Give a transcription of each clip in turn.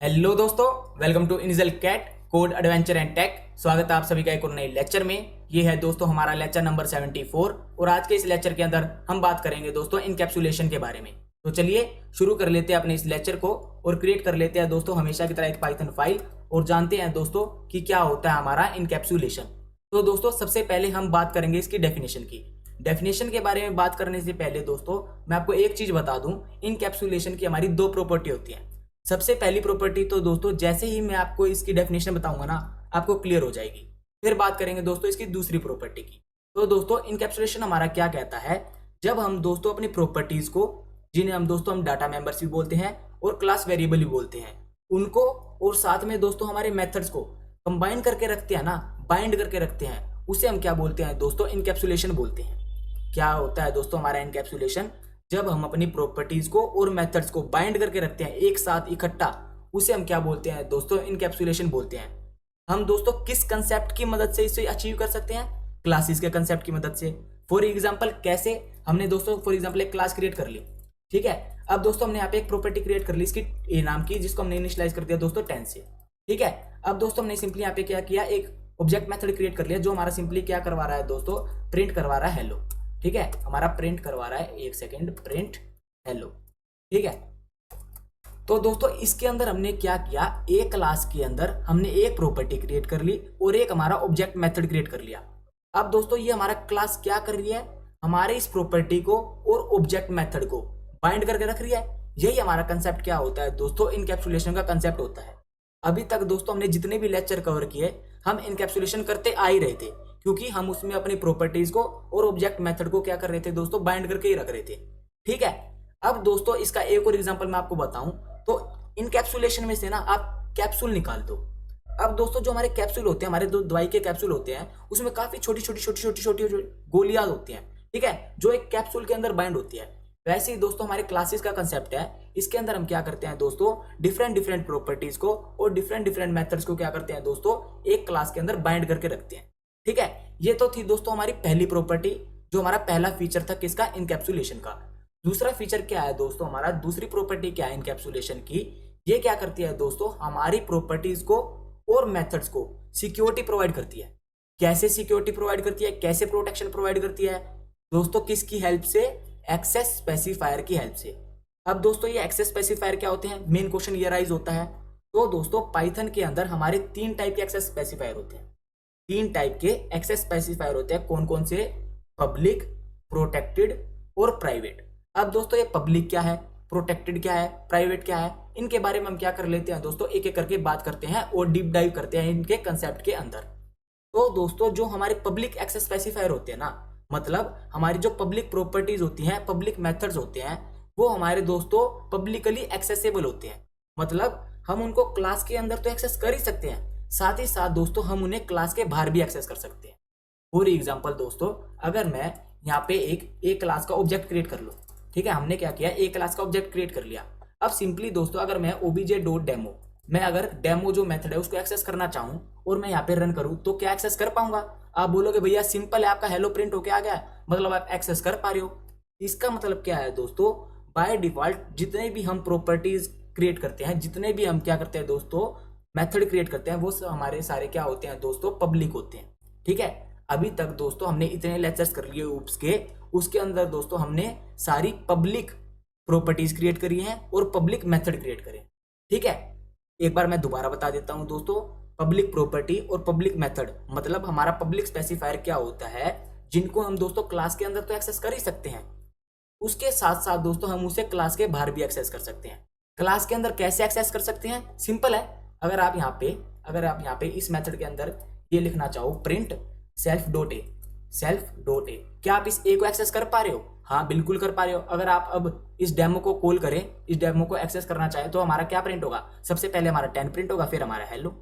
Hello दोस्तों, welcome to initial cat code adventure and tech. स्वागत है आप सभी का एक और नए लेक्चर में। ये है दोस्तों हमारा लेक्चर नंबर 74 और आज के इस लेक्चर के अंदर हम बात करेंगे दोस्तों इनकैप्सुलेशन के बारे में। तो चलिए शुरू कर लेते हैं अपने इस लेक्चर को और क्रिएट कर लेते हैं दोस्तों हमेशा की तरह एक पाइथन फाइल और जानते हैं दोस्तों कि क्या होता है हमारा इनकैप्सुलेशन। तो दोस्तों सबसे पहले हम बात करेंगे इसकी डेफिनेशन की। डेफिनेशन के बारे में बात करने से पहले दोस्तों मैं आपको एक चीज बता दूं, इनकैप्सुलेशन की हमारी दो प्रॉपर्टी होती है। सबसे पहली प्रॉपर्टी तो दोस्तों जैसे ही मैं आपको इसकी डेफिनेशन बताऊंगा ना आपको क्लियर हो जाएगी। फिर बात करेंगे दोस्तों इसकी दूसरी प्रॉपर्टी की। तो दोस्तों इनकैप्सुलेशन हमारा क्या कहता है, जब हम दोस्तों अपनी प्रॉपर्टीज को, जिन्हें हम दोस्तों हम डाटा मेंबर्स भी बोलते हैं और क्लास वेरिएबल भी बोलते हैं, उनको और साथ में दोस्तों हमारे मेथड्स को कंबाइन करके रखते हैं ना, बाइंड करके रखते हैं, उसे हम क्या बोलते हैं दोस्तों, इनकैप्सुलेशन बोलते हैं। क्या होता है दोस्तों हमारा इनकैप्सुलेशन, जब हम अपनी प्रॉपर्टीज को और मेथड्स को बाइंड करके रखते हैं एक साथ इकट्ठा, उसे हम क्या बोलते हैं दोस्तों, इनकैप्सुलेशन बोलते हैं। हम दोस्तों किस कंसेप्ट की मदद से इसे अचीव कर सकते हैं, क्लासेस के कंसेप्ट की मदद से। फॉर एग्जांपल कैसे, हमने दोस्तों फॉर एग्जांपल एक क्लास क्रिएट कर ली, ठीक है। अब दोस्तों हमने यहाँ पे एक प्रॉपर्टी क्रिएट कर ली इसकी ए नाम की, जिसको हमने इनिशियलाइज कर दिया दोस्तों 10 से, ठीक है। अब दोस्तों हमने सिंपली यहाँ पे क्या किया, एक ऑब्जेक्ट मेथड क्रिएट कर लिया जो हमारा सिंपली क्या करवा रहा है दोस्तों, प्रिंट करवा रहा है हेलो, ठीक है। हमारा प्रिंट करवा रहा है, एक सेकेंड, प्रिंट हेलो, ठीक है। तो दोस्तों इसके अंदर हमने क्या किया, एक क्लास के अंदर हमने एक प्रॉपर्टी क्रिएट कर ली और एक हमारा ऑब्जेक्ट मेथड क्रिएट कर लिया। अब दोस्तों ये हमारा क्लास क्या कर रही है, हमारे इस प्रॉपर्टी को और ऑब्जेक्ट मेथड को बाइंड करके रख रही है। यही हमारा कंसेप्ट क्या होता है दोस्तों, इनकैप्सुलेशन का कंसेप्ट होता है। अभी तक दोस्तों हमने जितने भी लेक्चर कवर किए हम इनकैप्सुलेशन करते आ ही रहे थे, क्योंकि हम उसमें अपनी प्रॉपर्टीज को और ऑब्जेक्ट मेथड को क्या कर रहे थे दोस्तों, बाइंड करके ही रख रहे थे, ठीक है। अब दोस्तों इसका एक और एग्जांपल मैं आपको बताऊं तो इनकैप्सुलेशन में से ना आप कैप्सूल निकाल दो। अब दोस्तों जो हमारे कैप्सूल होते हैं, हमारे दो दवाई के कैप्सूल होते हैं, उसमें काफी छोटी छोटी छोटी छोटी छोटी गोलियां होती हैं, ठीक है, जो एक कैप्सूल के अंदर बाइंड होती है। वैसे ही दोस्तों हमारे क्लासेस का कंसेप्ट है, इसके अंदर हम क्या करते हैं दोस्तों, डिफरेंट डिफरेंट प्रॉपर्टीज को और डिफरेंट डिफरेंट मेथड्स को क्या करते हैं दोस्तों, एक क्लास के अंदर बाइंड करके रखते हैं, ठीक है। ये तो थी दोस्तों हमारी पहली प्रॉपर्टी, जो हमारा पहला फीचर था किसका, इनकैप्सुलेशन का। दूसरा फीचर क्या है दोस्तों हमारा, दूसरी प्रॉपर्टी क्या है इनकैप्सुलेशन की, ये क्या करती है दोस्तों, हमारी प्रॉपर्टीज को और मेथड्स को सिक्योरिटी प्रोवाइड करती है। कैसे सिक्योरिटी प्रोवाइड करती है, कैसे प्रोटेक्शन प्रोवाइड करती है दोस्तों, किसकी हेल्प से, एक्सेस स्पेसिफायर की हेल्प से। अब दोस्तों ये एक्सेस स्पेसिफायर क्या होते हैं, मेन क्वेश्चन ये राइज होता है। तो दोस्तों पाइथन के अंदर हमारे तीन टाइप के एक्सेस स्पेसिफायर होते हैं, तीन टाइप के एक्सेस स्पेसिफायर होते हैं। कौन कौन से, पब्लिक, प्रोटेक्टेड और प्राइवेट। अब दोस्तों ये पब्लिक क्या है, प्रोटेक्टेड क्या है, प्राइवेट क्या है, इनके बारे में हम क्या कर लेते हैं दोस्तों, एक एक करके बात करते हैं और डीप डाइव करते हैं इनके कंसेप्ट के अंदर। तो दोस्तों जो हमारे पब्लिक एक्सेस स्पेसिफायर होते हैं ना, मतलब हमारी जो पब्लिक प्रॉपर्टीज होती हैं, पब्लिक मेथड्स होते हैं, वो हमारे दोस्तों पब्लिकली एक्सेसिबल होते हैं। मतलब हम उनको क्लास के अंदर तो एक्सेस कर ही सकते हैं, साथ ही साथ दोस्तों हम उन्हें क्लास के बाहर भी एक्सेस कर सकते हैं। फॉर एग्जांपल दोस्तों अगर मैं यहाँ पे एक क्लास का ऑब्जेक्ट क्रिएट कर लूँ, ठीक है, हमने क्या किया, एक क्लास का ऑब्जेक्ट क्रिएट कर लिया। अब सिंपली दोस्तों अगर मैं obj.demo, मैं अगर डेमो जो मेथड है उसको एक्सेस करना चाहूँ और मैं यहाँ पे रन करूँ तो क्या एक्सेस कर पाऊंगा। आप बोलोगे भैया सिंपल है, आपका हेलो प्रिंट होके आ गया, मतलब आप एक्सेस कर पा रहे हो। इसका मतलब क्या है दोस्तों, बाय डिफॉल्ट जितने भी हम प्रॉपर्टीज क्रिएट करते हैं, जितने भी हम क्या करते हैं दोस्तों, मेथड क्रिएट करते हैं, वो हमारे सारे क्या होते हैं दोस्तों, पब्लिक होते हैं, ठीक है। अभी तक दोस्तों हमने इतने लेक्चर्स कर लिए ऊप्स के, उसके अंदर दोस्तों हमने सारी पब्लिक प्रॉपर्टीज क्रिएट करी हैं और पब्लिक मेथड क्रिएट करे, ठीक है। एक बार मैं दोबारा बता देता हूं दोस्तों, पब्लिक प्रॉपर्टी और पब्लिक मेथड मतलब हमारा पब्लिक स्पेसिफायर क्या होता है, जिनको हम दोस्तों क्लास के अंदर तो एक्सेस कर ही सकते हैं, उसके साथ साथ दोस्तों हम उसे क्लास के बाहर भी एक्सेस कर सकते हैं। क्लास के अंदर कैसे एक्सेस कर सकते हैं, सिंपल है। अगर आप यहाँ पे इस मेथड के अंदर ये लिखना चाहो, प्रिंट सेल्फ डॉट ए, क्या आप इस ए को एक्सेस कर पा रहे हो, हाँ बिल्कुल कर पा रहे हो। अगर आप अब इस डेमो को कॉल करें, इस डेमो को एक्सेस करना चाहे तो हमारा क्या प्रिंट होगा, सबसे पहले हमारा 10 प्रिंट होगा, फिर हमारा हेलो।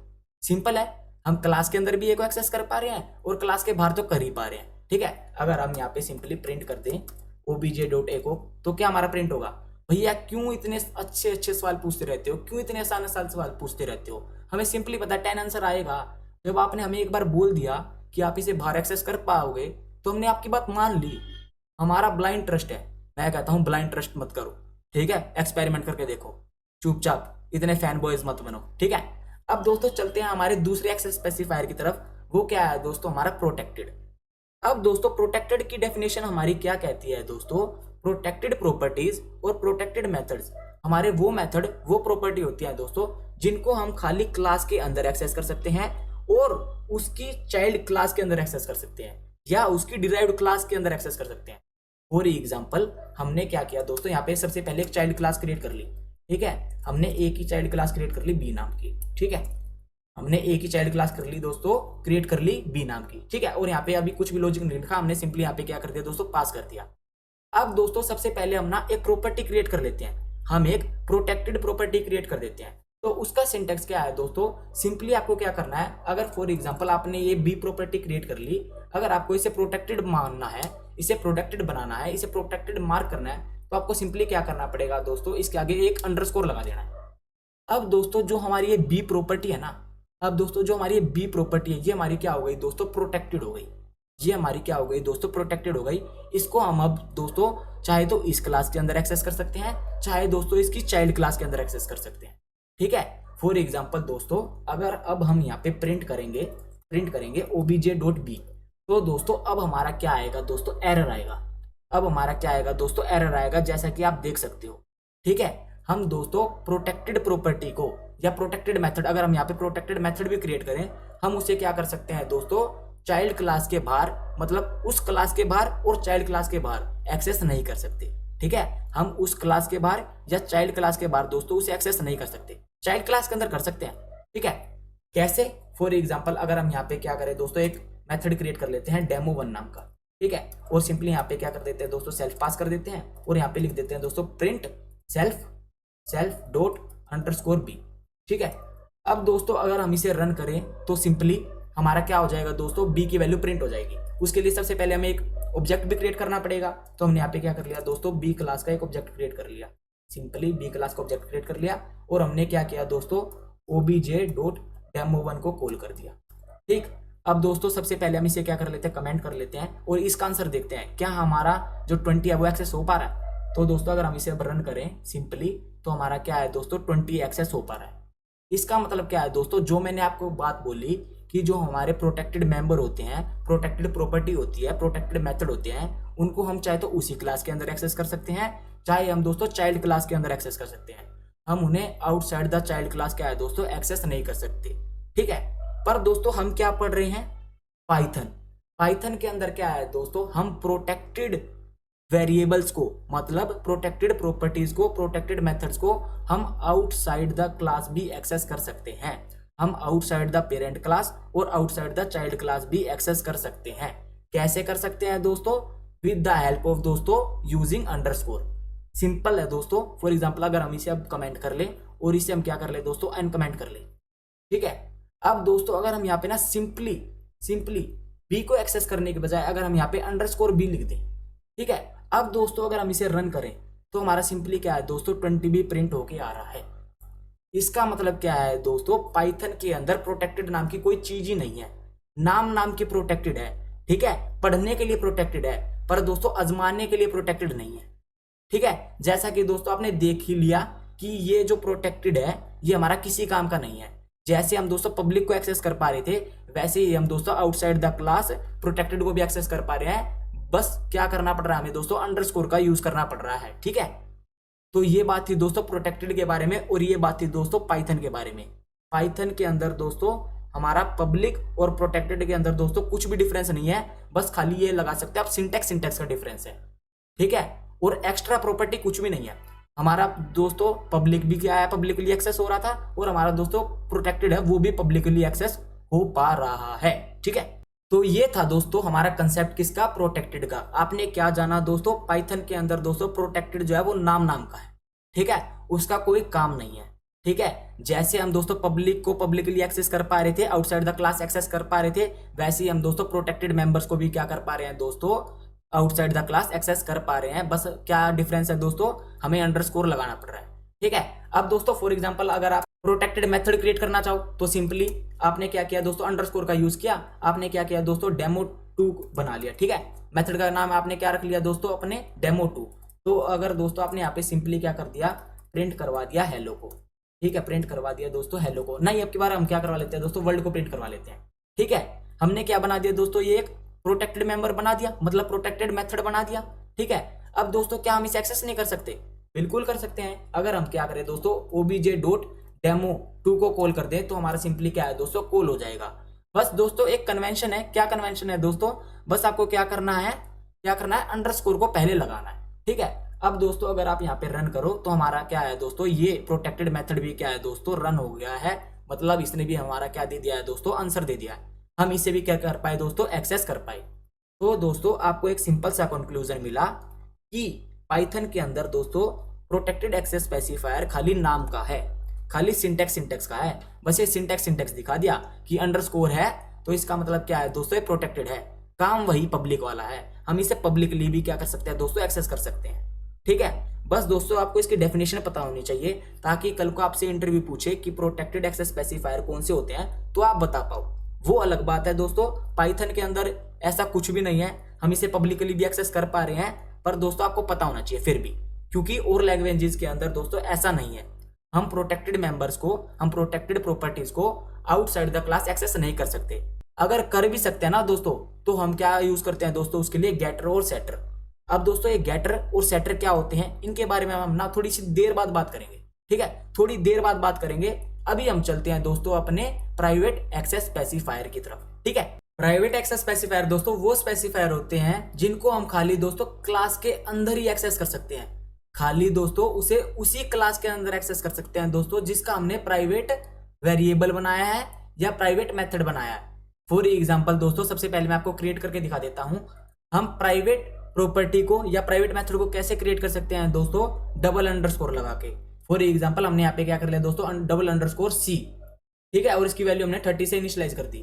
सिंपल है, हम क्लास के अंदर भी ए को एक्सेस कर पा रहे हैं और क्लास के बाहर तो कर ही पा रहे हैं, ठीक है। अगर हम यहाँ पे सिंपली प्रिंट कर दें obj.a को, तो क्या हमारा प्रिंट होगा। भैया क्यों इतने अच्छे अच्छे सवाल पूछते रहते हो, क्यों इतने आसान आसान सवाल पूछते रहते हो, हमें सिंपली पता 10 आंसर आएगा। जब आपने हमें एक बार बोल दिया कि आप इसे बाहर एक्सेस कर पाओगे तो हमने आपकी बात मान ली। हमारा ब्लाइंड ट्रस्ट है, मैं कहता हूं ब्लाइंड ट्रस्ट मत करो, ठीक है, एक्सपेरिमेंट करके देखो। चुपचाप इतने फैन बॉयज मत बनो, ठीक है। अब दोस्तों चलते हैं हमारे दूसरे एक्सेस स्पेसिफायर की तरफ। वो क्या है दोस्तों, हमारा प्रोटेक्टेड। अब दोस्तों प्रोटेक्टेड की डेफिनेशन हमारी क्या कहती है दोस्तों, प्रोटेक्टेड प्रॉपर्टीज और प्रोटेक्टेड मेथड्स हमारे वो मेथड, वो प्रॉपर्टी होती है दोस्तों जिनको हम खाली क्लास के अंदर एक्सेस कर सकते हैं और उसकी चाइल्ड क्लास के अंदर एक्सेस कर सकते हैं या उसकी डिराइव्ड क्लास के अंदर एक्सेस कर सकते हैं। फॉर एग्जाम्पल हमने क्या किया दोस्तों, यहाँ पे सबसे पहले एक चाइल्ड क्लास क्रिएट कर ली, ठीक है। हमने एक ही चाइल्ड क्लास क्रिएट कर ली बी नाम की, ठीक है। हमने एक ही चाइल्ड क्लास कर ली दोस्तों, क्रिएट कर ली बी नाम की, ठीक है। और यहाँ पे अभी कुछ भी लॉजिक नहीं लिखा, हमने सिंपली यहाँ पे क्या कर दिया दोस्तों, पास कर दिया। अब दोस्तों सबसे पहले हम ना एक प्रॉपर्टी क्रिएट कर लेते हैं, हम एक प्रोटेक्टेड प्रॉपर्टी क्रिएट कर देते हैं। तो उसका सिंटेक्स क्या है दोस्तों, सिंपली आपको क्या करना है, अगर फॉर एग्जांपल आपने ये बी प्रॉपर्टी क्रिएट कर ली, अगर आपको इसे प्रोटेक्टेड मानना है, इसे प्रोटेक्टेड बनाना है, इसे प्रोटेक्टेड मार्क करना है, तो आपको सिंपली क्या करना पड़ेगा दोस्तों, इसके आगे एक अंडरस्कोर लगा देना है। अब दोस्तों जो हमारी ये बी प्रॉपर्टी है ना, अब दोस्तों जो हमारी ये बी प्रॉपर्टी है, ये हमारी क्या हो गई दोस्तों, प्रोटेक्टेड हो गई। ये हमारी क्या हो गई दोस्तों, प्रोटेक्टेड हो गई। इसको हम अब दोस्तों चाहे तो इस क्लास के अंदर एक्सेस कर सकते हैं, चाहे दोस्तों इसकी चाइल्ड क्लास के अंदर एक्सेस कर सकते हैं, ठीक है। फॉर एग्जाम्पल दोस्तों अगर अब हम यहाँ पे प्रिंट करेंगे obj.b, तो दोस्तों अब हमारा क्या आएगा दोस्तों, एरर आएगा। अब हमारा क्या आएगा दोस्तों, एरर आएगा, जैसा कि आप देख सकते हो, ठीक है। हम दोस्तों प्रोटेक्टेड प्रॉपर्टी को या प्रोटेक्टेड मेथड, अगर हम यहाँ पे प्रोटेक्टेड मेथड भी क्रिएट करें, हम उसे क्या कर सकते हैं दोस्तों, चाइल्ड क्लास के बाहर, मतलब उस क्लास के बाहर और चाइल्ड क्लास के बाहर एक्सेस नहीं कर सकते, ठीक है। हम उस क्लास के बाहर या चाइल्ड क्लास के बाहर दोस्तों उसे एक्सेस नहीं कर सकते, चाइल्ड क्लास के अंदर कर सकते हैं, ठीक है। कैसे, फॉर एग्जाम्पल अगर हम यहाँ पे क्या करें दोस्तों, एक मेथड क्रिएट कर लेते हैं डेमो1 नाम का, ठीक है। और सिंपली यहाँ पे क्या कर देते हैं दोस्तों, सेल्फ पास कर देते हैं और यहाँ पे लिख देते हैं दोस्तों print self dot underscore b, ठीक है। अब दोस्तों अगर हम इसे रन करें तो सिंपली हमारा क्या हो जाएगा दोस्तों, बी की वैल्यू प्रिंट हो जाएगी। उसके लिए सबसे पहले हमें एक ऑब्जेक्ट भी क्रिएट करना पड़ेगा, तो हमने यहाँ पे क्या कर लिया दोस्तों, बी क्लास का एक ऑब्जेक्ट क्रिएट कर लिया, सिंपली बी क्लास का ऑब्जेक्ट क्रिएट कर लिया और हमने क्या किया दोस्तों, obj.demo1 को कॉल कर दिया, ठीक। अब दोस्तों सबसे पहले हम इसे क्या कर लेते हैं, कमेंट कर लेते हैं और इसका आंसर देखते हैं, क्या हमारा जो 20 है वो एक्सेस हो पा रहा है। तो दोस्तों अगर हम इसे रन करें सिंपली, तो हमारा क्या है दोस्तों, 20 एक्सेस हो पा रहा है। इसका मतलब क्या है दोस्तों, जो मैंने आपको बात बोली कि जो हमारे प्रोटेक्टेड मेंबर होते हैं, प्रोटेक्टेड प्रॉपर्टी होती है, प्रोटेक्टेड मेथड होते हैं, उनको हम चाहे तो उसी क्लास के अंदर एक्सेस कर सकते हैं, चाहे हम दोस्तों चाइल्ड क्लास के अंदर एक्सेस कर सकते हैं। हम उन्हें आउटसाइड द चाइल्ड क्लास क्या है दोस्तों, एक्सेस नहीं कर सकते, ठीक है। पर दोस्तों हम क्या पढ़ रहे हैं, पाइथन के अंदर क्या है दोस्तों, हम प्रोटेक्टेड वेरिएबल्स को, मतलब प्रोटेक्टेड प्रॉपर्टीज को, प्रोटेक्टेड मेथड्स को हम आउटसाइड द क्लास भी एक्सेस कर सकते हैं। हम आउटसाइड द पेरेंट क्लास और आउटसाइड द चाइल्ड क्लास भी एक्सेस कर सकते हैं। कैसे कर सकते हैं दोस्तों, विद द हेल्प ऑफ दोस्तों यूजिंग अंडरस्कोर। सिंपल है दोस्तों। फॉर एग्जांपल अगर हम इसे अब कमेंट कर ले और इसे हम क्या कर ले दोस्तों, अनकमेंट कर ले, ठीक है। अब दोस्तों अगर हम यहाँ पे ना सिंपली बी को एक्सेस करने के बजाय अगर हम यहाँ पे अंडरस्कोर बी लिख दें, ठीक है। अब दोस्तों अगर हम इसे रन करें तो हमारा सिंपली क्या है दोस्तों, 20 भी प्रिंट होके आ रहा है। इसका मतलब क्या है दोस्तों, पाइथन के अंदर प्रोटेक्टेड नाम की कोई चीज ही नहीं है। नाम की प्रोटेक्टेड है, ठीक है, पढ़ने के लिए प्रोटेक्टेड है, पर दोस्तों आजमाने के लिए प्रोटेक्टेड नहीं है, ठीक है। जैसा कि दोस्तों आपने देख ही लिया कि ये जो प्रोटेक्टेड है ये हमारा किसी काम का नहीं है। जैसे हम दोस्तों पब्लिक को एक्सेस कर पा रहे थे, वैसे ही हम दोस्तों आउटसाइड द क्लास प्रोटेक्टेड को भी एक्सेस कर पा रहे हैं। बस क्या करना पड़ रहा है हमें दोस्तों, अंडरस्कोर का यूज करना पड़ रहा है, ठीक है। तो ये बात थी दोस्तों प्रोटेक्टेड के बारे में और ये बात थी दोस्तों पाइथन के बारे में। पाइथन के अंदर दोस्तों हमारा पब्लिक और प्रोटेक्टेड के अंदर दोस्तों कुछ भी डिफरेंस नहीं है, बस खाली ये लगा सकते हैं आप सिंटेक्स का डिफरेंस है, ठीक है। और एक्स्ट्रा प्रॉपर्टी कुछ भी नहीं है। हमारा दोस्तों पब्लिक भी क्या है, पब्लिकली एक्सेस हो रहा था, और हमारा दोस्तों प्रोटेक्टेड है वो भी पब्लिकली एक्सेस हो पा रहा है, ठीक है। तो ये था दोस्तों हमारा कंसेप्ट किसका, प्रोटेक्टेड का। आपने क्या जाना दोस्तों, पाइथन के अंदर दोस्तों प्रोटेक्टेड जो है वो नाम का है, ठीक है, उसका कोई काम नहीं है, ठीक है। जैसे हम दोस्तों पब्लिक को पब्लिकली एक्सेस कर पा रहे थे, आउटसाइड द क्लास एक्सेस कर पा रहे थे, वैसे ही हम दोस्तों प्रोटेक्टेड मेंबर्स को भी क्या कर पा रहे हैं दोस्तों, आउटसाइड द क्लास एक्सेस कर पा रहे हैं। बस क्या डिफरेंस है दोस्तों, हमें अंडरस्कोर लगाना पड़ रहा है, ठीक है। अब दोस्तों फॉर एग्जांपल अगर आप प्रोटेक्टेड मेथड क्रिएट करना चाहो तो सिंपली आपने क्या किया दोस्तों, अंडरस्कोर का यूज किया, आपने क्या किया दोस्तों, डेमो2 बना लिया, ठीक है। मेथड का नाम आपने क्या रख लिया दोस्तों, अपने डेमो2। तो अगर दोस्तों आपने यहाँ पे सिंपली क्या कर दिया, प्रिंट करवा दिया हेलो को, ठीक है, प्रिंट करवा दिया दोस्तों हेलो को। नहीं, अब की बार हम क्या करवा लेते हैं दोस्तों, वर्ल्ड को प्रिंट करवा लेते हैं, ठीक है। हमने क्या बना दिया दोस्तों, ये एक प्रोटेक्टेड मेंबर बना दिया, मतलब प्रोटेक्टेड मेथड बना दिया, ठीक है। अब दोस्तों क्या हम इसे एक्सेस नहीं कर सकते? बिल्कुल कर सकते हैं। अगर हम क्या करें दोस्तों, obj.demo2 को कॉल कर दें तो हमारा सिंपली क्या है दोस्तों, कॉल हो जाएगा। बस दोस्तों एक कन्वेंशन है, क्या कन्वेंशन है दोस्तों, बस आपको क्या करना है अंडरस्कोर को पहले लगाना है, ठीक है। अब दोस्तों अगर आप यहाँ पे रन करो तो हमारा क्या है दोस्तों, ये प्रोटेक्टेड मेथड भी क्या है दोस्तों, रन हो गया है, मतलब इसने भी हमारा क्या दे दिया है दोस्तों, आंसर दे दिया है। हम इसे भी क्या कर पाए दोस्तों, एक्सेस कर पाए। तो दोस्तों आपको एक सिंपल सा कंक्लूजन मिला कि पाइथन के अंदर दोस्तों प्रोटेक्टेड एक्सेस स्पेसिफायर खाली नाम का है, खाली सिंटेक्स का है। बस ये सिंटेक्स दिखा दिया कि अंडरस्कोर है तो इसका मतलब क्या है दोस्तों, ये प्रोटेक्टेड है। काम वही पब्लिक वाला है, हम इसे पब्लिकली भी क्या कर सकते हैं दोस्तों, एक्सेस कर सकते हैं, ठीक है। बस दोस्तों आपको इसकी डेफिनेशन पता होनी चाहिए ताकि कल को आपसे इंटरव्यू पूछे कि प्रोटेक्टेड एक्सेस स्पेसिफायर कौन से होते हैं तो आप बता पाओ। वो अलग बात है दोस्तों, पाइथन के अंदर ऐसा कुछ भी नहीं है, हम इसे पब्लिकली भी एक्सेस कर पा रहे हैं, पर दोस्तों आपको पता होना चाहिए फिर भी, क्योंकि और लैंग्वेजेस के अंदर दोस्तों ऐसा नहीं है। हम प्रोटेक्टेड मेंबर्स को, हम प्रोटेक्टेड प्रॉपर्टीज को आउटसाइड द क्लास एक्सेस नहीं कर सकते। अगर कर भी सकते हैं ना दोस्तों, तो हम क्या यूज करते हैं दोस्तों, उसके लिए गेटर और सेटर। अब दोस्तों ये गेटर और सेटर क्या होते हैं, इनके बारे में हम ना थोड़ी सी देर बाद बात करेंगे, ठीक है, थोड़ी देर बाद बात करेंगे। अभी हम चलते हैं दोस्तों अपने प्राइवेट एक्सेस स्पेसिफायर की तरफ, ठीक है। प्राइवेट एक्सेस स्पेसिफायर दोस्तों वो स्पेसिफायर होते हैं जिनको हम खाली दोस्तों क्लास के अंदर ही एक्सेस कर सकते हैं, खाली दोस्तों उसे उसी क्लास के अंदर एक्सेस कर सकते हैं दोस्तों जिसका हमने प्राइवेट वेरिएबल बनाया है या प्राइवेट मेथड बनाया है। फॉर एग्जांपल दोस्तों सबसे पहले मैं आपको क्रिएट करके दिखा देता हूं, हम प्राइवेट प्रॉपर्टी को या प्राइवेट मेथड को कैसे क्रिएट कर सकते हैं दोस्तों, डबल अंडरस्कोर लगा के। फॉर एग्जांपल हमने यहाँ पे क्या कर लिया दोस्तों, डबल अंडरस्कोर सी, ठीक है, और इसकी वैल्यू हमने 30 से इनिशियलाइज कर दी।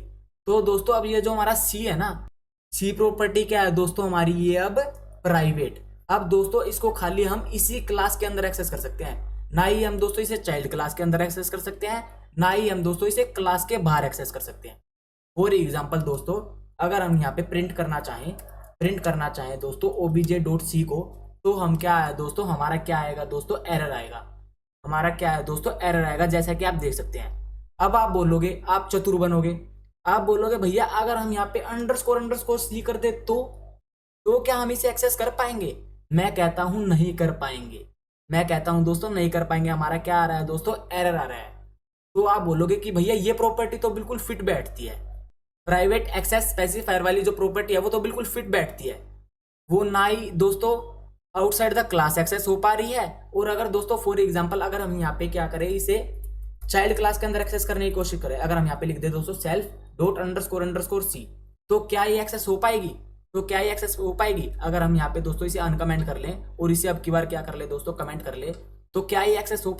तो दोस्तों अब ये जो हमारा सी है ना, सी प्रॉपर्टी क्या है दोस्तों हमारी, ये अब प्राइवेट। अब दोस्तों इसको खाली हम इसी क्लास के अंदर एक्सेस कर सकते हैं, ना ही हम दोस्तों इसे चाइल्ड क्लास के अंदर एक्सेस कर सकते हैं, ना ही हम दोस्तों इसे क्लास के बाहर एक्सेस कर सकते हैं। फॉर एग्जांपल दोस्तों अगर हम यहाँ पे प्रिंट करना चाहें दोस्तों obj.c को, तो हम क्या है दोस्तों, हमारा क्या आएगा दोस्तों, एरर आएगा, हमारा क्या है दोस्तों, एरर आएगा, जैसा कि आप देख सकते हैं। अब आप बोलोगे, आप चतुर बनोगे, आप बोलोगे भैया अगर हम यहाँ पे अंडरस्कोर सी कर दे तो क्या हम इसे एक्सेस कर पाएंगे? मैं कहता हूं नहीं कर पाएंगे, मैं कहता हूं दोस्तों नहीं कर पाएंगे। हमारा क्या आ रहा है दोस्तों, एरर आ रहा है। तो आप बोलोगे कि भैया ये प्रॉपर्टी तो बिल्कुल फिट बैठती है, प्राइवेट एक्सेस स्पेसिफायर वाली जो प्रॉपर्टी है वो तो बिल्कुल फिट बैठती है, वो ना ही दोस्तों आउटसाइड द क्लास एक्सेस हो पा रही है। और अगर दोस्तों फॉर एग्जांपल अगर हम यहाँ पे क्या करें, इसे चाइल्ड क्लास के अंदर एक्सेस करने की कोशिश करें, अगर हम यहाँ पे लिख दे दोस्तों सेल्फ डॉट अंडरस्कोर सी, तो क्या ये एक्सेस हो पाएगी? अगर हम यहाँ पे दोस्तों इसे अनकमेंट कर लें और इसे अब की बार क्या कर ले दोस्तों, कमेंट कर ले, तो क्या ये एक्सेस हो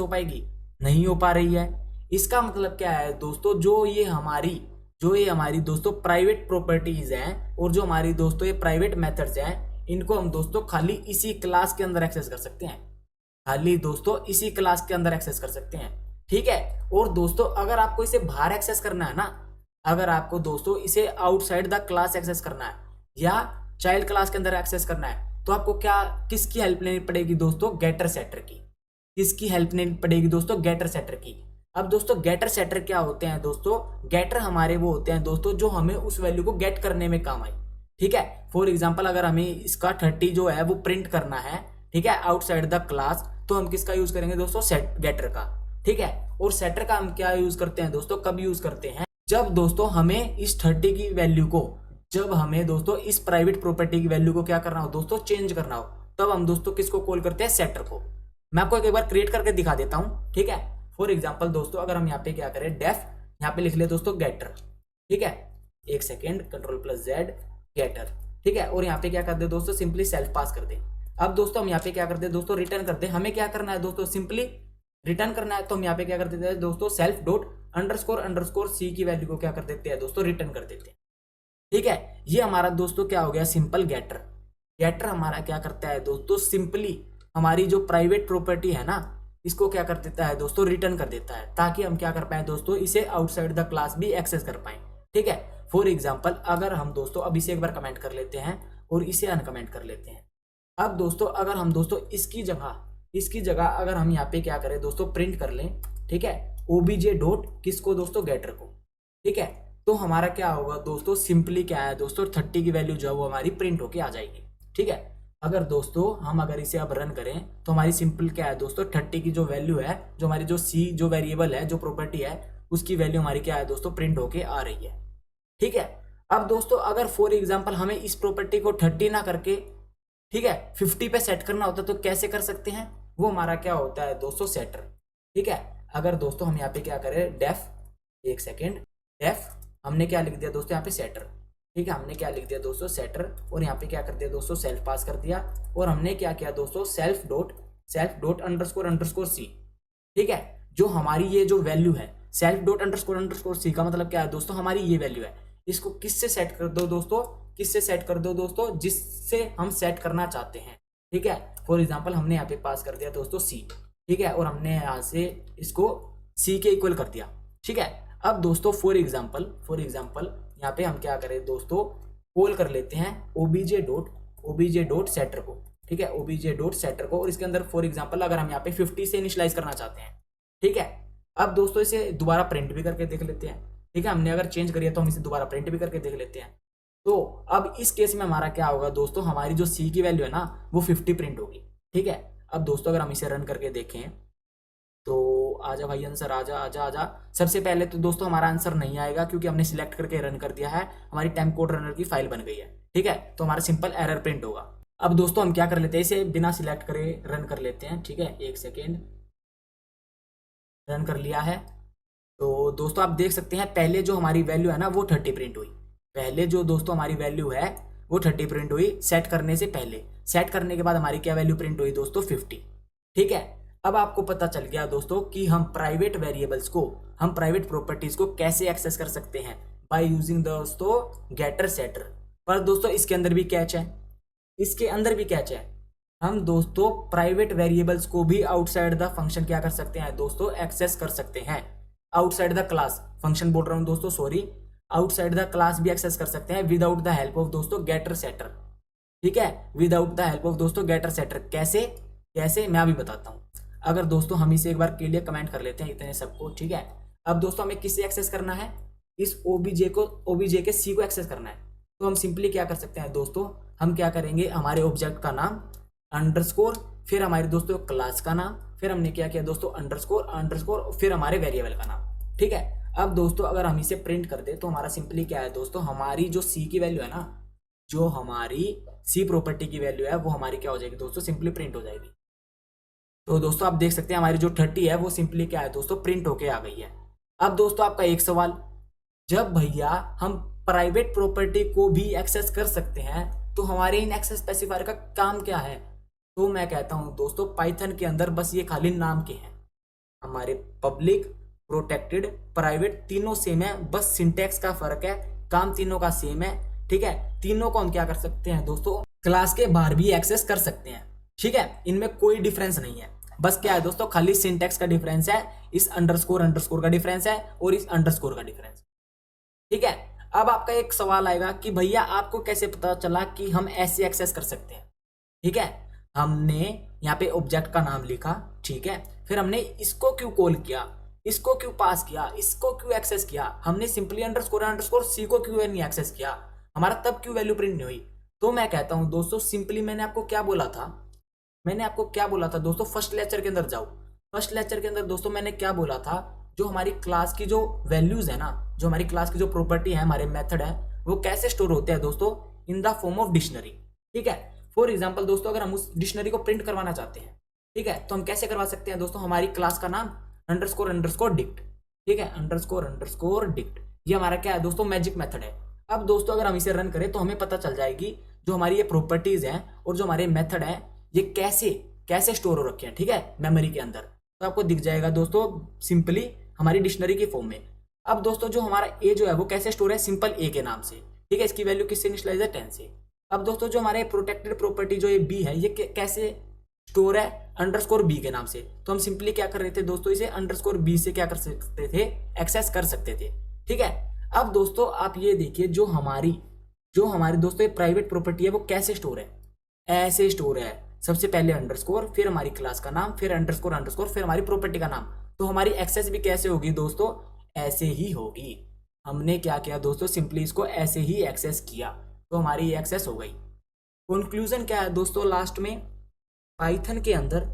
पाएगी? नहीं हो पा रही है। इसका मतलब क्या है दोस्तों, जो ये हमारी दोस्तों प्राइवेट प्रॉपर्टीज हैं और जो हमारी दोस्तों ये प्राइवेट मेथड्स हैं, इनको हम दोस्तों खाली इसी क्लास के अंदर एक्सेस कर सकते हैं, ठीक है। और दोस्तों अगर आपको इसे बाहर एक्सेस करना है ना, अगर आपको दोस्तों इसे आउटसाइड द क्लास एक्सेस करना है या चाइल्ड क्लास के अंदर एक्सेस करना है, तो आपको किसकी हेल्प लेनी पड़ेगी दोस्तों, गेटर सेटर की। अब दोस्तों गेटर सेटर क्या होते हैं दोस्तों, गेटर हमारे वो होते हैं दोस्तों जो हमें उस वैल्यू को गेट करने में काम आए, ठीक है। फॉर एग्जांपल अगर हमें इसका 30 जो है वो प्रिंट करना है, ठीक है, आउटसाइड द क्लास, तो हम किसका यूज करेंगे दोस्तों, गेटर का, ठीक है। और सेटर का हम क्या यूज करते हैं दोस्तों, कब यूज करते हैं, जब दोस्तों हमें इस 30 की वैल्यू को, जब हमें दोस्तों इस प्राइवेट प्रॉपर्टी की वैल्यू को क्या करना हो दोस्तों, चेंज करना हो, तब हम दोस्तों किसको कॉल करते हैं, सेटर को। मैं आपको एक बार क्रिएट करके दिखा देता हूं, ठीक है। फॉर एग्जांपल दोस्तों अगर हम यहाँ पे क्या करें, डेफ यहाँ पे लिख ले दोस्तों गेटर, ठीक है, एक सेकेंड, Ctrl+Z गेटर, ठीक है। और यहाँ पे क्या कर दे दोस्तों, सिंपली सेल्फ पास कर दे। अब दोस्तों हम यहाँ पे क्या करते हैं दोस्तों, रिटर्न करते हैं। हमें क्या करना है दोस्तों, सिंपली रिटर्न करना है, तो हम यहाँ पे क्या कर देते हैं दोस्तों, सेल्फ डॉट अंडरस्कोर सी की वैल्यू को क्या कर देते हैं दोस्तों, रिटर्न कर देते हैं, ठीक है। ये हमारा दोस्तों क्या हो गया, सिंपल गेटर हमारा क्या करता है दोस्तों, सिंपली हमारी जो प्राइवेट प्रॉपर्टी है ना, इसको क्या कर देता है दोस्तों, रिटर्न कर देता है, ताकि हम क्या कर पाए दोस्तों, इसे आउटसाइड द क्लास भी एक्सेस कर पाए, ठीक है। फॉर एग्जांपल अगर हम दोस्तों अब इसे एक बार कमेंट कर लेते हैं और इसे अनकमेंट कर लेते हैं। अब दोस्तों अगर हम दोस्तों इसकी जगह इसकी जगह अगर हम यहाँ पे क्या करें दोस्तों, प्रिंट कर लें, ठीक है, ओबीजे डॉट किसको दोस्तों, गेटर को, ठीक है, तो हमारा क्या होगा दोस्तों, सिंपली क्या है दोस्तों, 30 की वैल्यू जो है वो हमारी प्रिंट होके आ जाएगी, ठीक है। अगर दोस्तों हम अगर इसे अब रन करें तो हमारी सिंपल क्या है दोस्तों, 30 की जो वैल्यू है, जो हमारी जो सी जो वेरिएबल है, जो प्रॉपर्टी है, उसकी वैल्यू हमारी क्या है दोस्तों, प्रिंट होके आ रही है, ठीक है। अब दोस्तों अगर फॉर एग्जाम्पल हमें इस प्रॉपर्टी को 30 ना करके, ठीक है, 50 पे सेट करना होता है, तो कैसे कर सकते हैं, वो हमारा क्या होता है दोस्तों, सेटर, ठीक है। अगर दोस्तों हम यहाँ पे क्या करें, डेफ, एक सेकेंड, डेफ हमने क्या लिख दिया दोस्तों यहाँ पे, सेटर, ठीक है, हमने क्या लिख दिया दोस्तों, सेटर, और यहाँ पे क्या कर दिया दोस्तों, सेल्फ पास कर दिया, और हमने क्या किया दोस्तों, सेल्फ डॉट अंडरस्कोर सी, ठीक है। जो हमारी ये जो वैल्यू है, सेल्फ डॉट अंडरस्कोर सी का मतलब क्या है दोस्तों, हमारी ये वैल्यू है, इसको किससे सेट कर दो दोस्तों, किससे सेट कर दो दोस्तों, जिससे हम सेट करना चाहते हैं, ठीक है। फॉर एग्जांपल हमने यहाँ पे पास कर दिया दोस्तों सी, ठीक है, और हमने यहाँ से इसको सी के इक्वल कर दिया, ठीक है। अब दोस्तों फॉर एग्जांपल यहाँ पे हम क्या करें दोस्तों, कॉल कर लेते हैं ओबीजे डॉट सेटर को, ठीक है, ओबीजे डॉट सेटर को, और इसके अंदर फॉर एग्जांपल अगर हम यहाँ पे 50 से इनिशियलाइज करना चाहते हैं, ठीक है। अब दोस्तों इसे दोबारा प्रिंट भी करके देख लेते हैं, ठीक है, हमने अगर चेंज करिए तो हम इसे दोबारा प्रिंट भी करके देख लेते हैं। तो अब इस केस में हमारा क्या होगा दोस्तों, हमारी जो सी की वैल्यू है ना वो 50 प्रिंट होगी, ठीक है। अब दोस्तों अगर हम इसे रन करके देखें तो आजा भाई आंसर, आजा आजा आजा। सबसे पहले तो दोस्तों हमारा आंसर नहीं आएगा क्योंकि हमने सिलेक्ट करके रन कर दिया है, हमारी टाइम कोड रनर की फाइल बन गई है, ठीक है, तो हमारा सिंपल एरर प्रिंट होगा। अब दोस्तों हम क्या कर लेते हैं, इसे बिना सिलेक्ट करे रन कर लेते हैं, ठीक है, एक सेकेंड, रन कर लिया है। तो दोस्तों आप देख सकते हैं पहले जो हमारी वैल्यू है ना वो 30 प्रिंट हुई, पहले जो दोस्तों हमारी वैल्यू है वो 30 प्रिंट हुई सेट करने से पहले, सेट करने के बाद हमारी क्या वैल्यू प्रिंट हुई दोस्तों, 50, ठीक है। अब आपको पता चल गया दोस्तों कि हम प्राइवेट वेरिएबल्स को, हम प्राइवेट प्रॉपर्टीज को कैसे एक्सेस कर सकते हैं बाय यूजिंग दोस्तों गेटर सेटर। पर दोस्तों इसके अंदर भी कैच है, इसके अंदर भी कैच है, हम दोस्तों प्राइवेट वेरिएबल्स को भी आउटसाइड द फंक्शन क्या कर सकते हैं दोस्तों, एक्सेस कर सकते हैं, आउटसाइड द क्लास, फंक्शन बोल रहा हूं दोस्तों सॉरी, आउटसाइड द क्लास भी एक्सेस कर सकते हैं विदाउट द हेल्प ऑफ दोस्तों गेटर सेटर, ठीक है, विदाउट द हेल्प ऑफ दोस्तों गेटर सेटर। कैसे कैसे मैं अभी बताता हूं। अगर दोस्तों हम इसे एक बार के लिए कमेंट कर लेते हैं इतने सबको, ठीक है। अब दोस्तों हमें किससे एक्सेस करना है, इस ओबीजे को, ओबीजे के सी को एक्सेस करना है, तो हम सिंपली क्या कर सकते हैं दोस्तों, हम क्या करेंगे, हमारे ऑब्जेक्ट का नाम अंडरस्कोर, फिर हमारे दोस्तों क्लास का नाम, फिर हमने क्या किया दोस्तों अंडरस्कोर, फिर हमारे वेरिएबल का नाम, ठीक है। अब दोस्तों अगर हम इसे प्रिंट कर दे तो हमारा सिंपली क्या है दोस्तों, हमारी जो सी की वैल्यू है ना, जो हमारी सी प्रॉपर्टी की वैल्यू है वो हमारी क्या हो जाएगी दोस्तों, सिंपली प्रिंट हो जाएगी। तो दोस्तों आप देख सकते हैं हमारी जो 30 है वो सिंपली क्या है दोस्तों, प्रिंट होके आ गई है। अब दोस्तों आपका एक सवाल, जब भैया हम प्राइवेट प्रॉपर्टी को भी एक्सेस कर सकते हैं तो हमारे इन एक्सेस स्पेसिफायर का काम क्या है, तो मैं कहता हूं दोस्तों पाइथन के अंदर बस ये खाली नाम के हैं, हमारे पब्लिक, प्रोटेक्टेड, प्राइवेट तीनों सेम है, बस सिंटैक्स का फर्क है, काम तीनों का सेम है, ठीक है। तीनों को हम क्या कर सकते हैं दोस्तों, क्लास के बाहर भी एक्सेस कर सकते हैं, ठीक है, इनमें कोई डिफरेंस नहीं है, बस क्या है दोस्तों, खाली सिंटैक्स का डिफरेंस है, इस अंडरस्कोर का डिफरेंस है और इस अंडरस्कोर का डिफरेंस, ठीक है। अब आपका एक सवाल आएगा कि भैया आपको कैसे पता चला कि हम ऐसे एक्सेस कर सकते हैं, ठीक है। हमने यहाँ पे ऑब्जेक्ट का नाम लिखा, ठीक है, फिर हमने इसको क्यों कॉल किया, इसको क्यों पास किया, इसको क्यों एक्सेस किया, हमने सिंपली अंडरस्कोर सी को क्यों नहीं एक्सेस किया, हमारा तब क्यों वैल्यू प्रिंट नहीं हुई। तो मैं कहता हूं दोस्तों सिंपली मैंने आपको क्या बोला था दोस्तों, फर्स्ट लेक्चर के अंदर जाओ, फर्स्ट लेक्चर के अंदर दोस्तों मैंने क्या बोला था, जो हमारी क्लास की जो वैल्यूज है ना, जो हमारी क्लास की जो प्रॉपर्टी है, हमारे मेथड है, वो कैसे स्टोर होते हैं दोस्तों, in the form of dictionary, ठीक है। फॉर एग्जाम्पल दोस्तों अगर हम उस डिक्शनरी को प्रिंट करवाना चाहते हैं, ठीक है, तो हम कैसे करवा सकते हैं दोस्तों, हमारी क्लास का नाम अंडरस्कोर डिक्ट, ठीक है, अंडरस्कोर डिक्ट, ये हमारा क्या है दोस्तों, मैजिक मेथड है। अब दोस्तों अगर हम इसे रन करें तो हमें पता चल जाएगी जो हमारी ये प्रॉपर्टीज हैं और जो हमारे मेथड है ये कैसे स्टोर हो रखे हैं, ठीक है, मेमोरी के अंदर। तो आपको दिख जाएगा दोस्तों सिंपली हमारी डिक्शनरी की फॉर्म में। अब दोस्तों जो हमारा ए जो है वो कैसे स्टोर है, सिंपल ए के नाम से, ठीक है, इसकी वैल्यू किससे इनिशियलाइज है, 10 से। अब दोस्तों जो हमारे प्रोटेक्टेड प्रॉपर्टी जो ये बी है, ये कैसे स्टोर है, अंडरस्कोर बी के नाम से। तो हम सिंपली क्या कर रहे थे दोस्तों, इसे अंडरस्कोर बी से क्या कर सकते थे, एक्सेस कर सकते थे, ठीक है। अब दोस्तों आप ये देखिए जो हमारी दोस्तों ये प्राइवेट प्रॉपर्टी है वो कैसे स्टोर है, ऐसे स्टोर है। सबसे पहले अंडरस्कोर, फिर हमारी क्लास का नाम, फिर अंडरस्कोर अंडरस्कोर, फिर हमारी प्रॉपर्टी का नाम। तो हमारी एक्सेस भी कैसे होगी दोस्तों, ऐसे ही होगी। हमने क्या किया दोस्तों, सिंपली इसको ऐसे ही एक्सेस किया, तो हमारी एक्सेस हो गई। कंक्लूजन क्या है दोस्तों लास्ट में, पाइथन के अंदर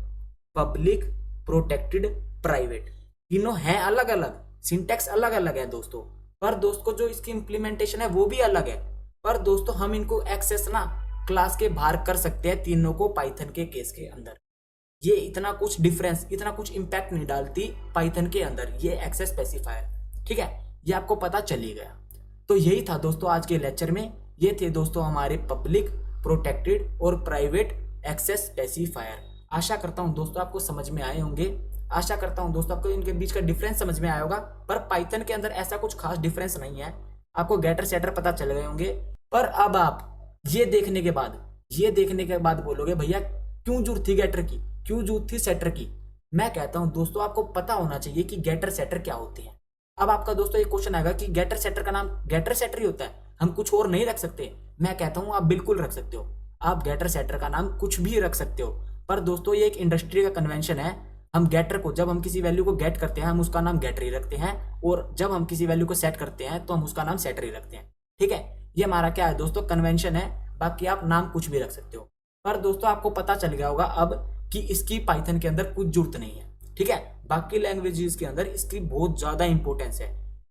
पब्लिक, प्रोटेक्टेड, प्राइवेट तीनों हैं अलग अलग, सिंटैक्स अलग अलग है दोस्तों, पर दोस्तों जो इसकी इम्प्लीमेंटेशन है वो भी अलग है। पर दोस्तों हम इनको एक्सेस ना क्लास के बाहर कर सकते हैं तीनों को पाइथन के केस के अंदर। ये इतना कुछ डिफरेंस, इतना कुछ इंपैक्ट नहीं डालती पाइथन के अंदर ये एक्सेस स्पेसिफायर। ठीक है, ये आपको पता चली गया। तो यही था दोस्तों आज के लेक्चर में, ये थे दोस्तों हमारे पब्लिक, प्रोटेक्टेड और प्राइवेट एक्सेस स्पेसिफायर। आशा करता हूं दोस्तों आपको समझ में आए होंगे, आशा करता हूं दोस्तों आपको इनके बीच का डिफरेंस समझ में आया होगा। पर पाइथन के अंदर ऐसा कुछ खास डिफरेंस नहीं है, आपको गेटर सेटर पता चल गए होंगे। पर अब आप ये देखने के बाद बोलोगे भैया क्यों जरूरत थी गेटर की, क्यों जरूरत थी सेटर की। मैं कहता हूं दोस्तों आपको पता होना चाहिए कि गेटर सेटर क्या होते हैं। अब आपका दोस्तों एक क्वेश्चन आएगा कि गेटर सेटर का नाम गेटर सेटर ही होता है, हम कुछ और नहीं रख सकते। मैं कहता हूं आप बिल्कुल रख सकते हो, आप गेटर सेटर का नाम कुछ भी रख सकते हो। पर दोस्तों ये एक इंडस्ट्री का कन्वेंशन है, हम गेटर को, जब हम किसी वैल्यू को गेट करते हैं हम उसका नाम गेटर ही रखते हैं, और जब हम किसी वैल्यू को सेट करते हैं तो हम उसका नाम सेटर ही रखते हैं। ठीक है, ये हमारा क्या है दोस्तों कन्वेंशन है, बाकी आप नाम कुछ भी रख सकते हो। पर दोस्तों आपको पता चल गया होगा अब कि इसकी पाइथन के अंदर कुछ जरूरत नहीं है। ठीक है, बाकी लैंग्वेजेस के अंदर इसकी बहुत ज्यादा इंपॉर्टेंस है।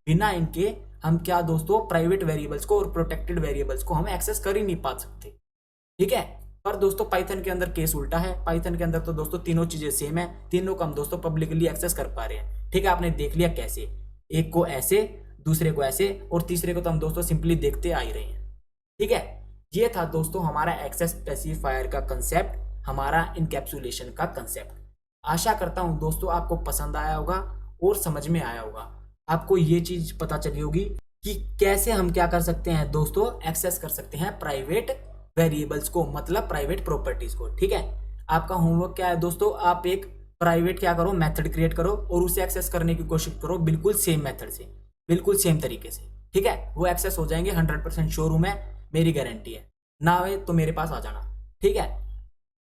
बिना इनके हम क्या दोस्तों प्राइवेट वेरिएबल्स को और प्रोटेक्टेड वेरिएबल्स को हम एक्सेस कर ही नहीं पा सकते। ठीक है, पर दोस्तों पाइथन के अंदर केस उल्टा है। पाइथन के अंदर तो दोस्तों तीनों चीजें सेम है, तीनों को हम दोस्तों पब्लिकली एक्सेस कर पा रहे हैं। ठीक है, आपने देख लिया कैसे, एक को ऐसे, दूसरे को ऐसे, और तीसरे को तो हम दोस्तों सिंपली देखते आ ही रहे हैं। ठीक है, ये था दोस्तों हमारा एक्सेस स्पेसिफायर का कंसेप्ट, हमारा इनकैप्सुलेशन का कंसेप्ट। आशा करता हूं दोस्तों आपको पसंद आया होगा और समझ में आया होगा, आपको ये चीज पता चली होगी कि कैसे हम क्या कर सकते हैं दोस्तों, एक्सेस कर सकते हैं प्राइवेट वेरिएबल्स को, मतलब प्राइवेट प्रॉपर्टीज को। ठीक है, आपका होमवर्क क्या है दोस्तों, आप एक प्राइवेट क्या करो मेथड क्रिएट करो और उसे एक्सेस करने की कोशिश करो बिल्कुल सेम मेथड से, बिल्कुल सेम तरीके से। ठीक है, वो एक्सेस हो जाएंगे, 100% श्योर हूं मैं, मेरी गारंटी है। ना आए तो मेरे पास आ जाना। ठीक है,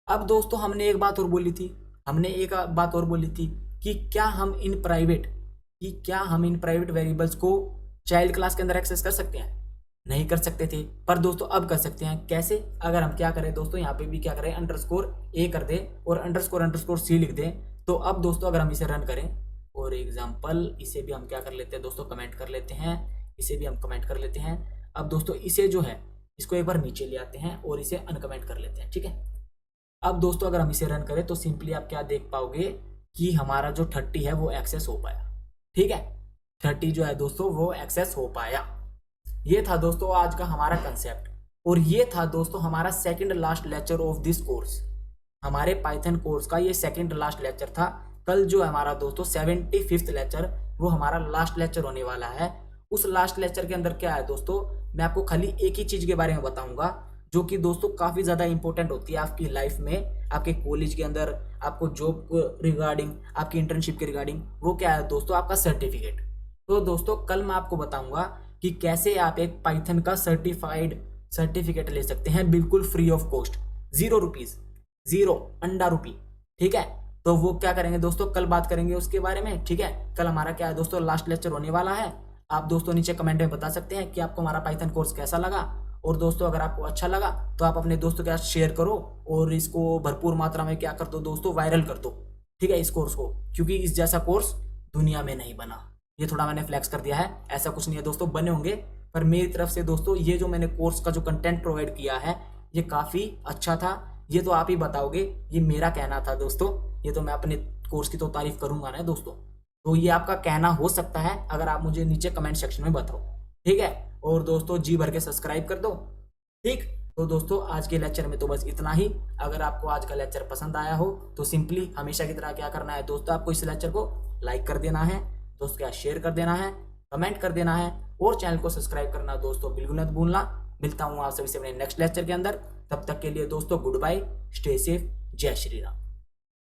अब दोस्तों हमने एक बात और बोली थी कि क्या हम इन प्राइवेट वेरिएबल्स को चाइल्ड क्लास के अंदर एक्सेस कर सकते हैं। नहीं कर सकते थे, पर दोस्तों अब कर सकते हैं। कैसे, अगर हम क्या करें दोस्तों, यहाँ पे भी क्या करें, अंडरस्कोर ए कर दे और अंडरस्कोर सी लिख दें। तो अब दोस्तों अगर हम इसे रन करें, फॉर एग्जाम्पल इसे भी हम क्या कर लेते हैं दोस्तों, कमेंट कर लेते हैं, इसे भी हम कमेंट कर लेते हैं। अब दोस्तों इसे जो है इसको एक बार नीचे ले आते हैं और इसे अनकमेंट कर लेते हैं। ठीक है, अब दोस्तों अगर हम इसे रन करें तो सिंपली आप क्या देख पाओगे कि हमारा जो 30 है वो एक्सेस हो पाया। ठीक है, 30 जो है दोस्तों वो एक्सेस हो पाया। ये था दोस्तों आज का हमारा कंसेप्ट, और ये था दोस्तों हमारा second last lecture of this course. हमारे पाइथन कोर्स का ये सेकंड लास्ट लेक्चर था। कल जो हमारा दोस्तों 75th लेक्चर, वो हमारा लास्ट लेक्चर होने वाला है। उस लास्ट लेक्चर के अंदर क्या है दोस्तों, मैं आपको खाली एक ही चीज के बारे में बताऊंगा जो कि दोस्तों काफी ज्यादा इंपॉर्टेंट होती है आपकी लाइफ में, आपके कॉलेज के अंदर, आपको जॉब रिगार्डिंग, आपकी इंटर्नशिप के रिगार्डिंग। वो क्या है दोस्तों, आपका सर्टिफिकेट। तो दोस्तों कल मैं आपको बताऊंगा कि कैसे आप एक पाइथन का सर्टिफाइड सर्टिफिकेट ले सकते हैं बिल्कुल फ्री ऑफ कॉस्ट, 0 रुपीज, 0 अंडा रुपी। ठीक है, तो वो क्या करेंगे दोस्तों, कल बात करेंगे उसके बारे में। ठीक है, कल हमारा क्या है दोस्तों लास्ट लेक्चर होने वाला है। आप दोस्तों नीचे कमेंट में बता सकते हैं कि आपको हमारा पाइथन कोर्स कैसा लगा, और दोस्तों अगर आपको अच्छा लगा तो आप अपने दोस्तों के साथ शेयर करो और इसको भरपूर मात्रा में क्या कर दो दोस्तों, वायरल कर दो। ठीक है, इस कोर्स को, क्योंकि इस जैसा कोर्स दुनिया में नहीं बना। ये थोड़ा मैंने फ्लैक्स कर दिया है, ऐसा कुछ नहीं है दोस्तों, बने होंगे, पर मेरी तरफ से दोस्तों ये जो मैंने कोर्स का जो कंटेंट प्रोवाइड किया है ये काफ़ी अच्छा था। ये तो आप ही बताओगे, ये मेरा कहना था दोस्तों, ये तो मैं अपने कोर्स की तो तारीफ करूंगा ना दोस्तों। तो ये आपका कहना हो सकता है अगर आप मुझे नीचे कमेंट सेक्शन में बताओ। ठीक है, और दोस्तों जी भर के सब्सक्राइब कर दो। ठीक, तो दोस्तों आज के लेक्चर में तो बस इतना ही। अगर आपको आज का लेक्चर पसंद आया हो तो सिंपली हमेशा की तरह क्या करना है दोस्तों, आपको इस लेक्चर को लाइक कर देना है, दोस्तों क्या शेयर कर देना है, कमेंट कर देना है, और चैनल को सब्सक्राइब करना दोस्तों बिल्कुल मत भूलना। मिलता हूँ आप सभी से अपने नेक्स्ट लेक्चर के अंदर, तब तक के लिए दोस्तों गुड बाय, स्टे सेफ, जय श्री राम।